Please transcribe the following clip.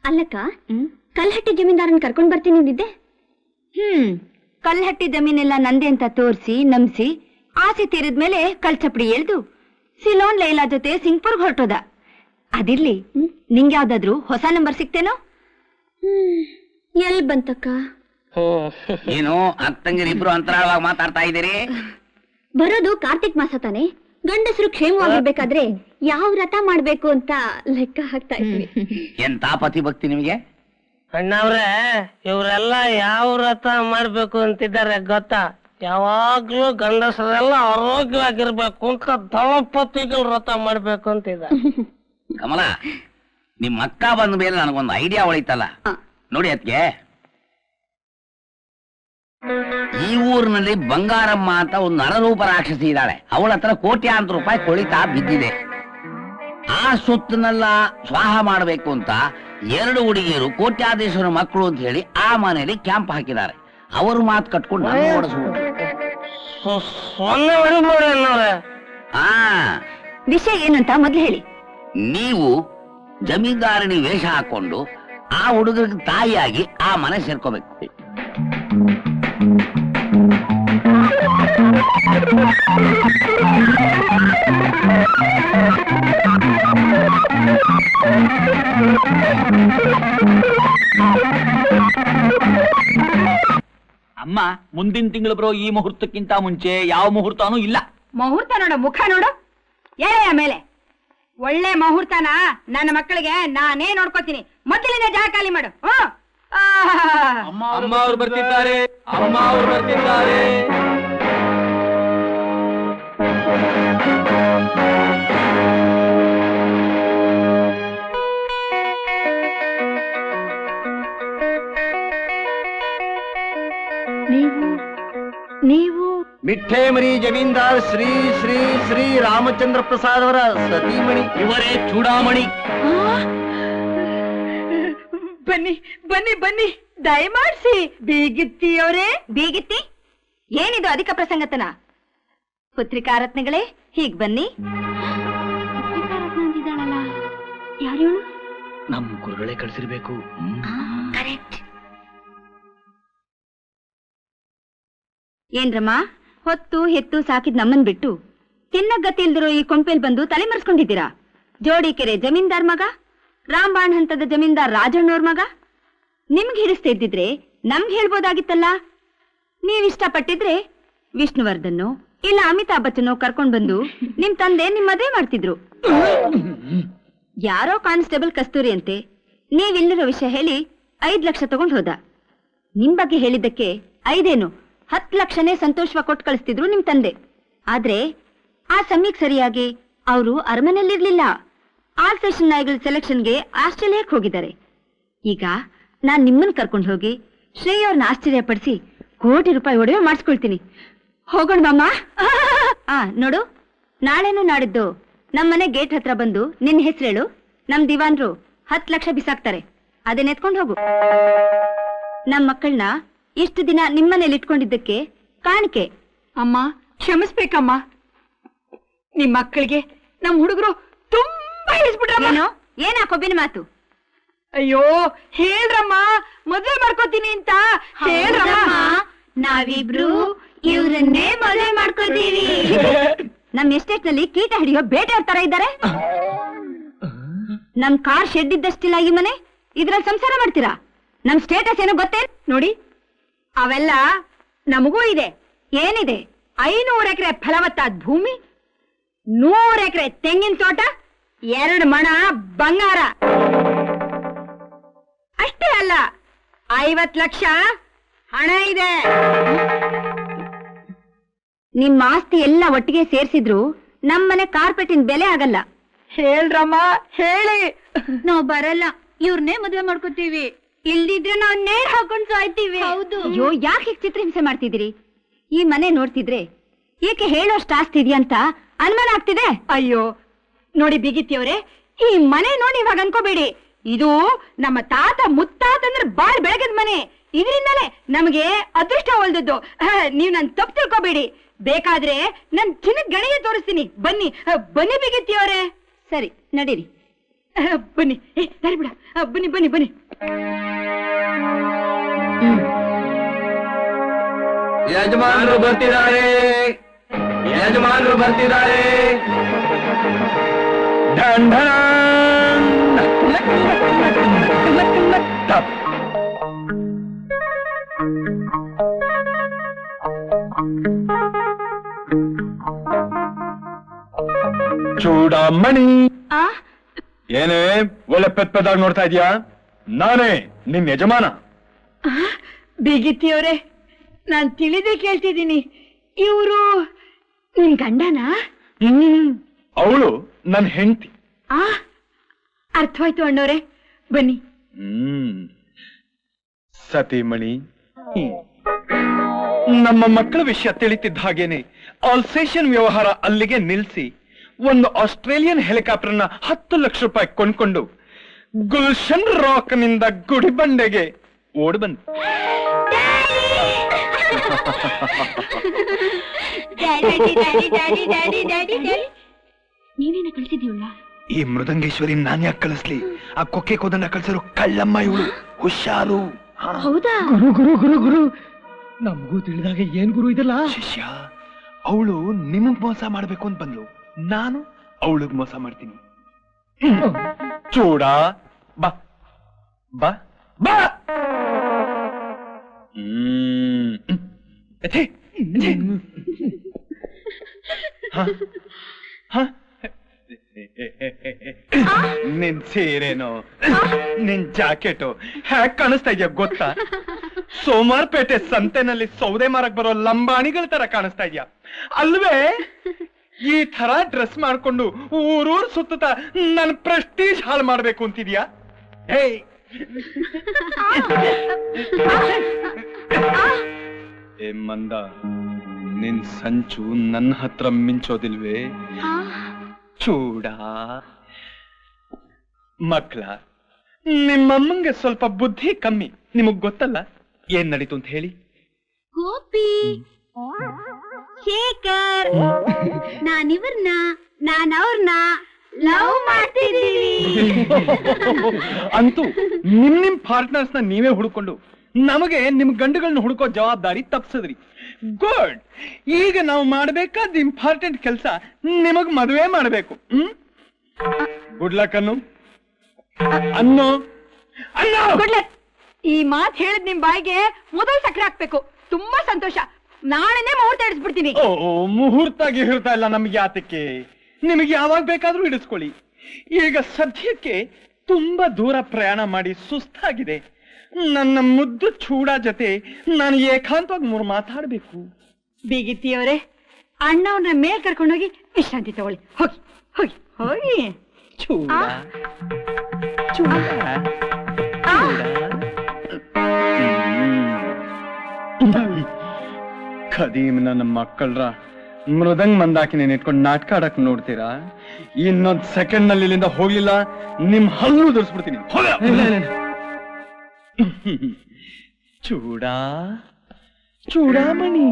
ಅಲ್ಲಕ್ಕ ಕಲ್ಹಟ್ಟಿ ಜಮೀನ್ದಾರನ್ ಕರ್ಕೊಂಡ್ ಬರ್ತೀನಿ ಅಂದಿದ್ದೆ. ಕಲ್ಹಟ್ಟಿ ಜಮೀನೆಲ್ಲ ನಂದೆ ಅಂತ ತೋರಿಸಿ ನಂಬಿಸಿ ಆಸೆ ತೀರಿದ್ಮೇಲೆ ಕಲ್ಚಪಡಿ ಎಳ್ದು ಸಿಲೋನ್ ಲೈಲಾ ಜೊತೆ ಸಿಂಗ್ಪುರ್ಗ್ ಹೊರಟೋದ. ಅದಿರ್ಲಿ, ನಿಂಗೆ ಯಾವ್ದಾದ್ರು ಹೊಸ ನಂಬರ್ ಸಿಕ್ತೇನೋ? ಎಲ್ ಬಂತಕ್ಕ? ಏನು ಅತ್ತಂಗಿರಿಬ್ರು ಅಂತರಾಳವಾಗಿ ಮಾತಾಡ್ತಾ ಇದ್ದೀರಿ? ಬರೋದು ಕಾರ್ತಿಕ್ ಮಾಸ ತಾನೆ, ಗಂಡಸರು ಕ್ಷೇಮವಾಗಿರ್ಬೇಕಾದ್ರೆ ಯಾವ ವ್ರತ ಮಾಡ್ಬೇಕು ಅಂತ ಲೆಕ್ಕ ಹಾಕ್ತಾ ಇದ್ವಿ. ಎಂತ ಪತಿ ಭಕ್ತಿ ನಿಮಗೆ? ಅಣ್ಣವ್ರೆ, ಇವ್ರೆಲ್ಲ ಯಾವ ವ್ರತ ಮಾಡ್ಬೇಕು ಅಂತಿದ್ದಾರೆ ಗೊತ್ತಾ? ಯಾವಾಗ್ಲೂ ಗಂಡಸರೆಲ್ಲ ಆರೋಗ್ಯವಾಗಿರ್ಬೇಕು ಅಂತ ದಳಪತಿಗಳು ವ್ರತ ಮಾಡ್ಬೇಕು ಅಂತಿದ್ದಾರೆ. ಕಮಲ, ನಿಮ್ ಅಕ್ಕ ಬಂದ ಮೇಲೆ ನನಗೊಂದು ಐಡಿಯಾ ಹೊಳಿತಲ್ಲ ನೋಡಿ. ಅದಕ್ಕೆ ಈ ಊರಿನಲ್ಲಿ ಬಂಗಾರಮ್ಮ ಅಂತ ಒಂದು ನರರೂಪ ರಾಕ್ಷಸಿ ಇದ್ದಾಳೆ. ಅವಳ ಹತ್ರ ಕೋಟ್ಯಾಂತರ ರೂಪಾಯಿ ಕೊಳಿತಾ ಬಿದ್ದಿದೆ. ಆ ಸೊತ್ತನ್ನೆಲ್ಲ ಸ್ವಾಹ ಮಾಡಬೇಕು ಅಂತ 2 ಹುಡುಗಿಯರು ಕೋಟ್ಯಾಧೀಶ್ವರ ಮಕ್ಕಳು ಅಂತ ಹೇಳಿ ಆ ಮನೆಯಲ್ಲಿ ಕ್ಯಾಂಪ್ ಹಾಕಿದ್ದಾರೆ. ಅವರು ಮಾತು ಕಟ್ಕೊಂಡು ನಾನು ಓಡಿಸ್ಬೋದು. ವಿಷಯ ಏನಂತ ಮೊದ್ಲು ಹೇಳಿ. ನೀವು ಜಮೀನ್ದಾರಿನಿ ವೇಷ ಹಾಕೊಂಡು ಆ ಹುಡುಗರಿಗೆ ತಾಯಿಯಾಗಿ ಆ ಮನೆ ಸೇರ್ಕೋಬೇಕು. ಅಮ್ಮ, ಮುಂದಿನ ತಿಂಗಳು ಬರೋ ಈ ಮುಹೂರ್ತಕ್ಕಿಂತ ಮುಂಚೆ ಯಾವ ಮುಹೂರ್ತನೂ ಇಲ್ಲ. ಮುಹೂರ್ತ ನೋಡು, ಮುಖ ನೋಡು, ಎಳೆಯ ಮೇಲೆ. ಒಳ್ಳೆ ಮುಹೂರ್ತನ ನನ್ನ ಮಕ್ಕಳಿಗೆ ನಾನೇ ನೋಡ್ಕೋತೀನಿ. ಮೊದಲಿನ ಜಾಗ ಖಾಲಿ ಮಾಡು. ಅಮ್ಮ ಅವ್ರು ಬರ್ತಿದ್ದಾರೆ, ಅಮ್ಮ ಅವ್ರು ಬರ್ತಿದ್ದಾರೆ. ನೀವು ಮಿಠೇಮರಿ ಜಮೀನ್ದಾರ್ ಶ್ರೀ ಶ್ರೀ ಶ್ರೀ ರಾಮಚಂದ್ರ ಪ್ರಸಾದ್ ಅವರ ಸತೀಮಣಿ. ಇವರೇ ಚೂಡಾಮಣಿ. ಬನ್ನಿ ಬನ್ನಿ ಬನ್ನಿ, ದಯಮಾಡಿಸಿ. ಬೀಗಿತ್ತಿಯವರೇ. ಬೀಗಿತ್ತಿ? ಏನಿದು ಅಧಿಕ ಪ್ರಸಂಗತನ? ಪತ್ರಿಕಾರತ್ನಗಳೇ, ಹೀಗ್ ಬನ್ನಿ. ಯಾರು? ನಮ್ ಗುರುಗಳೇ ಕಳಿಸಿರ್ಬೇಕು. ಏನ್ರಮ್ಮ, ಹೊತ್ತು ಹೆತ್ತು ಸಾಕಿದ್ ನಮ್ಮನ್ ಬಿಟ್ಟು ತಿನ್ನ ಗತಿ ಇಲ್ದಿರೋ ಈ ಕೊಂಪೆಲ್ ಬಂದು ತಲೆ ಮರೆಸ್ಕೊಂಡಿದ್ದೀರಾ? ಜೋಡಿಕೆರೆ ಜಮೀನ್ದಾರ್ ಮಗ, ರಾಂಬಾಣ್ ಹಂತದ ಜಮೀನ್ದಾರ್ ರಾಜಣ್ಣವ್ರ ಮಗ. ನಿಮ್ಗೆ ಹಿಡಿಸ್ತಾ ಇದ್ದಿದ್ರೆ ನಮ್ಗೆ ಹೇಳ್ಬೋದಾಗಿತ್ತಲ್ಲ. ನೀವಿಷ್ಟಪಟ್ಟಿದ್ರೆ ವಿಷ್ಣುವರ್ಧನ್ ಇಲ್ಲ ಅಮಿತಾಬ್ ಬಚ್ಚನ್ ಕರ್ಕೊಂಡ್ ಬಂದು ನಿಮ್ ತಂದೆ ನಿಮ್ ಮದ್ವೆ ಮಾಡ್ತಿದ್ರು. ಯಾರೋ ಕಾನ್ಸ್ಟೇಬಲ್ ಕಸ್ತೂರಿ ಅಂತೆ ನೀವಿಲ್ಲಿರೋ ವಿಷಯ ಹೇಳಿ 5 ಲಕ್ಷ ತಗೊಂಡ್ ಹೋದ. ನಿಮ್ ಬಗ್ಗೆ ಹೇಳಿದ್ದಕ್ಕೆ 5 10 ಲಕ್ಷನೇ ಸಂತೋಷವಾಗಿ ಕೊಟ್ಟು ಕಳಿಸ್ತಿದ್ರು ನಿಮ್ ತಂದೆ. ಆದ್ರೆ ಆ ಸಮಯಕ್ಕೆ ಸರಿಯಾಗಿ ಅವರು ಅರಮನೆಯಲ್ಲಿರ್ಲಿಲ್ಲ. ಆಲ್ಸೇಷನ್ ನಾಯಿಗಳ ಸೆಲೆಕ್ಷನ್ಗೆ ಆಸ್ಟ್ರೇಲಿಯಾಕ್ ಹೋಗಿದ್ದಾರೆ. ಈಗ ನಾನ್ ನಿಮ್ಮನ್ನ ಕರ್ಕೊಂಡು ಹೋಗಿ ಶ್ರೇಯ್ ಅವ್ರನ್ನ ಆಶ್ಚರ್ಯಪಡಿಸಿ ಕೋಟಿ ರೂಪಾಯಿ ಒಡವೆ ಮಾಡಿಸ್ಕೊಳ್ತೀನಿ. ಹೋಗೋಣ ಮಾಮ. ನೋಡು, ನಾಳೆನೂ ನಾಡಿದ್ದು ನಮ್ಮನೆ ಗೇಟ್ ಹತ್ರ ಬಂದು ನಿನ್ನ ಹೆಸರೇಳು. ನಮ್ ದಿವಾನ್ರು 10 ಲಕ್ಷ ಬಿಸಾಕ್ತಾರೆ. ಅದನ್ನ ಎತ್ಕೊಂಡು ಹೋಗು. ನಮ್ ಮಕ್ಕಳನ್ನ ಇಷ್ಟು ದಿನ ನಿಮ್ಮನೇಲಿ ಇಟ್ಕೊಂಡಿದ್ದಕ್ಕೆ ಕಾಣಿಕೆ. ಅಮ್ಮ, ಕ್ಷಮಿಸ್ಬೇಕಮ್ಮ. ನಿಮ್ ಮಕ್ಕಳಿಗೆ ನಮ್ ಹುಡುಗರು ತುಂಬಾ ಹಿಡಿಸ್ಬಿಟ್ರಮ್ಮ. ಏನ ಕೊಬ್ಬಿನ ಮಾತು? ಅಯ್ಯೋ, ಹೇಳ್ರಮ್ಮ, ಮದ್ವೆ ಮಾಡ್ಕೋತೀನಿ ಅಂತ ಹೇಳ್ರಮ್ಮ. ನಾವಿಬ್ರು ಇವ್ರನ್ನೇ ಮದುವೆ ಮಾಡ್ಕೋತೀವಿ. ನಮ್ ಎಸ್ಟೇಟ್ ನಲ್ಲಿ ಕೀಟ ಹಿಡಿಯೋ ಬೇಟೆಯವ್ರ ತರ ಇದ್ದಾರೆ. ನಮ್ ಕಾರ್ ಶೆಡ್ ಇದ್ದಷ್ಟಿಲ್ಲ ಈ ಮನೆ, ಇದ್ರಲ್ಲಿ ಸಂಸಾರ ಮಾಡ್ತೀರಾ? ನಮ್ ಸ್ಟೇಟಸ್ ಏನೋ ಗೊತ್ತೇ ನೋಡಿ. ಅವೆಲ್ಲ ನಮಗೂ ಇದೆ. ಏನಿದೆ? 500 ಎಕರೆ ಫಲವತ್ತಾದ ಭೂಮಿ, 100 ಎಕರೆ ತೆಂಗಿನ ತೋಟ, 2 ಮಣ ಬಂಗಾರ. ಅಷ್ಟೇ ಅಲ್ಲ, 50 ಲಕ್ಷ ಹಣ ಇದೆ. ನಿಮ್ಮ ಆಸ್ತಿ ಎಲ್ಲ ಒಟ್ಟಿಗೆ ಸೇರ್ಸಿದ್ರು ನಮ್ಮನೆ ಕಾರ್ಪೆಟಿನ ಬೆಲೆ ಆಗಲ್ಲ. ಹೇಳ್ರಮ್ಮ, ಹೇಳಿ. ನಾವ್ ಬರಲ್ಲ, ಇವ್ರನ್ನೇ ಮದ್ವೆ ಮಾಡ್ಕೋತೀವಿ. ಇಲ್ದಿದ್ರೆ ನಾವ್ ನೇರ್ ಹಾಕೊಂಡ್ ಸಾಯ್ತೀವಿ. ಹೌದು. ಅಯ್ಯೋ, ಯಾಕೆ ಹೀಗೆ ಚಿತ್ರಹಿಂಸೆ ಮಾಡ್ತಿದ್ದೀರಿ? ಈ ಮನೆ ನೋಡ್ತಿದ್ರೆ ಏಕೆ ಹೇಳೋಷ್ಟು ಆಸ್ತಿ ಇದೆಯಂತ ಅನುಮಾನ ಆಗ್ತಿದೆ. ಅಯ್ಯೋ ನೋಡಿ ಬಿಗಿತಿಯವ್ರೆ, ಈ ಮನೆ ನೋಡಿ ಇವಾಗ ಅನ್ಕೋಬೇಡಿ. ಇದು ನಮ್ಮ ತಾತ ಮುತ್ತಾತಂದ್ರೆ ಬಾಳ್ ಬೆಳಗದ ಮನೆ. ಇದರಿಂದಲೇ ನಮಗೆ ಅದೃಷ್ಟ ಒಳ್ದದ್ದು. ನೀವ್ ನನ್ ತಪ್ಪು ತಿಳ್ಕೋಬೇಡಿ. ಬೇಕಾದ್ರೆ ನನ್ ಚಿನ್ನದ ಗಣಿಗೆ ತೋರಿಸ್ತೀನಿ. ಬನ್ನಿ ಬನ್ನಿ ಬಿಗಿತಿಯವ್ರೆ. ಸರಿ, ನಡೀರಿ. ಬನ್ನಿ ದಾರಿ ಬಿಡ ಬನ್ನಿ ಬನ್ನಿ ಬನ್ನಿ. ಯಜಮಾನರು ಬರ್ತಿದ್ದಾರೆ, ಯಜಮಾನರು ಬರ್ತಿದ್ದಾರೆ. ಢನ್ ಢನ್. ಟಪ್. ಚೂಡಾಮಣಿ, ಆ ಏನೇ ಒಳ್ಳೆ ಪೆದ್ದಾಗಿ ನೋಡ್ತಾ ಇದೀಯಾ? ನಾನೇ ನಿಮ್ ಯಜಮಾನ. ಬೀಗಿತ್ತಿಯವರೇ, ನಾನ್ ತಿಳಿದೇ ಕೇಳ್ತಿದ್ದೀನಿ, ಇವರು ನಿನ್ ಗಂಡನಾ? ಅವಳು ನನ್ ಹೆಂಡತಿ. ಆ ಅರ್ಥವಾಯ್ತು ಅಣ್ಣವ್ರೆ, ಬನ್ನಿ. ಸತಿಮಣಿ, ನಮ್ಮ ಮಕ್ಕಳ ವಿಷಯ ತಿಳಿತಿದ್ದ ಹಾಗೇನೆ ಆಲ್ಸೇಷನ್ ವ್ಯವಹಾರ ಅಲ್ಲಿಗೆ ನಿಲ್ಸಿ ಒಂದು ಆಸ್ಟ್ರೇಲಿಯನ್ ಹೆಲಿಕಾಪ್ಟರ್ನ 10 ಲಕ್ಷ ರೂಪಾಯಿ ಕೊಂಡ್ಕೊಂಡು ಗುಲ್ಶನ್ ರಾಕ್ ನಿಂದ ಗುಡಿಬಂಡೆಗೆ ಓಡ್ ಬಂದ. ನೀನೇನ ಕಳ್ಸಿದೀವಲ್ಲ? ಈ ಮೃದಂಗೇಶ್ವರಿ ನಾನ್ ಯಾಕೆ ಕಳಿಸ್ಲಿ? ಆ ಕೊಕ್ಕೆ ಕೋದಂಡ ಕಳ್ಸಿರೋ ಕಳ್ಳಮ್ಮ ಇವಳು. ಹುಷಾರು. ಹೌದಾ? ಗುರು ಗುರು ಗುರು ಗುರು ನಮಗೂ ತಿಳಿದಾಗ ಏನ್ ಗುರು ಇದಲ್ಲ? ಶಿಷ್ಯ, ಅವಳು ನಿಮಗ್ ಮೋಸ ಮಾಡ್ಬೇಕು ಅಂತ ಬಂದ್ಲು, ನಾನು ಅವಳಿಗೆ ಮೋಸ ಮಾಡ್ತೀನಿ. ಚೂಡ ಬಾ ಬಾ ಬಾ. ಎಥೆ, ಎಥೆ. ಹ? ಹ? ನಿನ್ ಸೀರೆನೋ ನಿನ್ ಜಾಕೆಟು ಹ್ಯಾಕ್ ಕಾಣಿಸ್ತಾ ಇದೆಯಾ ಗೊತ್ತಾ? ಸೋಮಾರ್ಪೇಟೆ ಸಂತೆನಲ್ಲಿ ಸೌದೆ ಮಾರಕ್ ಬರೋ ಲಂಬಾಣಿಗಳ ತರ ಕಾಣಿಸ್ತಾ ಇದೆಯಾ ಅಲ್ವೇ? ಈ ತರ ಡ್ರೆಸ್ ಮಾಡ್ಕೊಂಡು ಊರೂರ್ ಸುತ್ತ ನನ್ ಪ್ರೆಸ್ಟೀಜ್ ಹಾಳು ಮಾಡ್ಬೇಕು ಅಂತಿದ್ಯಾ? ಹೇ, ಏ ಮಂದ, ನಿನ್ ಸಂಚು ನನ್ನ ಹತ್ರ ಮಿಂಚೋದಿಲ್ವೇ? ಚೂಡ ಮಕ್ಳ, ನಿಮ್ಮಮ್ಮಂಗೆ ಸ್ವಲ್ಪ ಬುದ್ಧಿ ಕಮ್ಮಿ, ನಿಮಗ್ ಗೊತ್ತಲ್ಲ ಏನ್ ನಡೀತು ಅಂತ ಹೇಳಿ. ಗೋಪಿ, ಶೇಖರ್, ನಾನಿವ್ರನ್ನ ನಾನವ್ರನ್ನ ಲವ್ ಮಾಡ್ತಿದ್ದೀವಿ. ಅಂತೂ ನಿಮ್ ಪಾರ್ಟ್ನರ್ಸ್ ನ ನೀವೇ ಹುಡ್ಕೊಂಡು ನಮಗೆ ನಿಮ್ ಗಂಡುಗಳನ್ನ ಹುಡುಕೋ ಜವಾಬ್ದಾರಿ ತಪ್ಸದ್ರಿ. ಗುಡ್. ಈಗ ನಾವು ಮಾಡ್ಬೇಕಾದ ಇಂಪಾರ್ಟೆಂಟ್ ಕೆಲಸ ನಿಮಗ್ ಮದುವೆ ಮಾಡ್ಬೇಕು. ಗುಡ್ ಲಕ್ ಅನ್ನು ಅನ್ನೋ ಅನ್ನೋ. Good luck. ಈ ಮಾತ್ ಹೇಳಿದ್ ನಿಮ್ ಬಾಯಿಗೆ ಮೊದಲು ಸಕ್ಕರೆ ಹಾಕ್ಬೇಕು. ತುಂಬಾ ಸಂತೋಷ. ನಾಳೆನೆ ಮುಹೂರ್ತ ಇಡಿಸ್ಬಿಡ್ತೀನಿ. ಓ, ಮುಹೂರ್ತ ಗಿಹೂರ್ತ ಇಲ್ಲ ನಮ್ಗೆ ಯಾತಕ್ಕೆ? ನಿಮಗೆ ಯಾವಾಗ ಬೇಕಾದ್ರೂ ಇಡಿಸ್ಕೊಳ್ಳಿ. ಈಗ ಸದ್ಯಕ್ಕೆ ತುಂಬಾ ದೂರ ಪ್ರಯಾಣ ಮಾಡಿ ಸುಸ್ತಾಗಿದೆ. ನನ್ನ ಮುದ್ದು ಚೂಡ ಜೊತೆ ನಾನು ಏಕಾಂತವಾಗಿ 3 ಮಾತಾಡ್ಬೇಕು. ಬೀಗಿತ್ತಿಯವರೇ, ಅಣ್ಣವ್ರನ್ನ ಮೇಲ್ ಕರ್ಕೊಂಡೋಗಿ ವಿಶ್ರಾಂತಿ ತಗೊಳ್ಳಿ. ಹೋಗಿ ಹೋಗಿ ಹೋಗಿ. ಚೂಡ ಆ? ಚೂಡ ಖದೀಮ್ ನನ್ನ ಮಕ್ಕಳ್ರ ಮೃದಂಗ್ ಮಂದಾಕಿ ನೀನ್ ಇಟ್ಕೊಂಡು ನಾಟಕ ಆಡಕ್ ನೋಡ್ತೀರಾ? ಇನ್ನೊಂದ್ ಸೆಕೆಂಡ್ ನಲ್ಲಿ ಇಲ್ಲಿಂದ ಹೋಗ್ಲಿಲ್ಲ ನಿಮ್ ಹಲ್ಲು ಧರಿಸ್ಬಿಡ್ತೀನಿ. ಚೂಡ ಚೂಡಾಮಣಿ.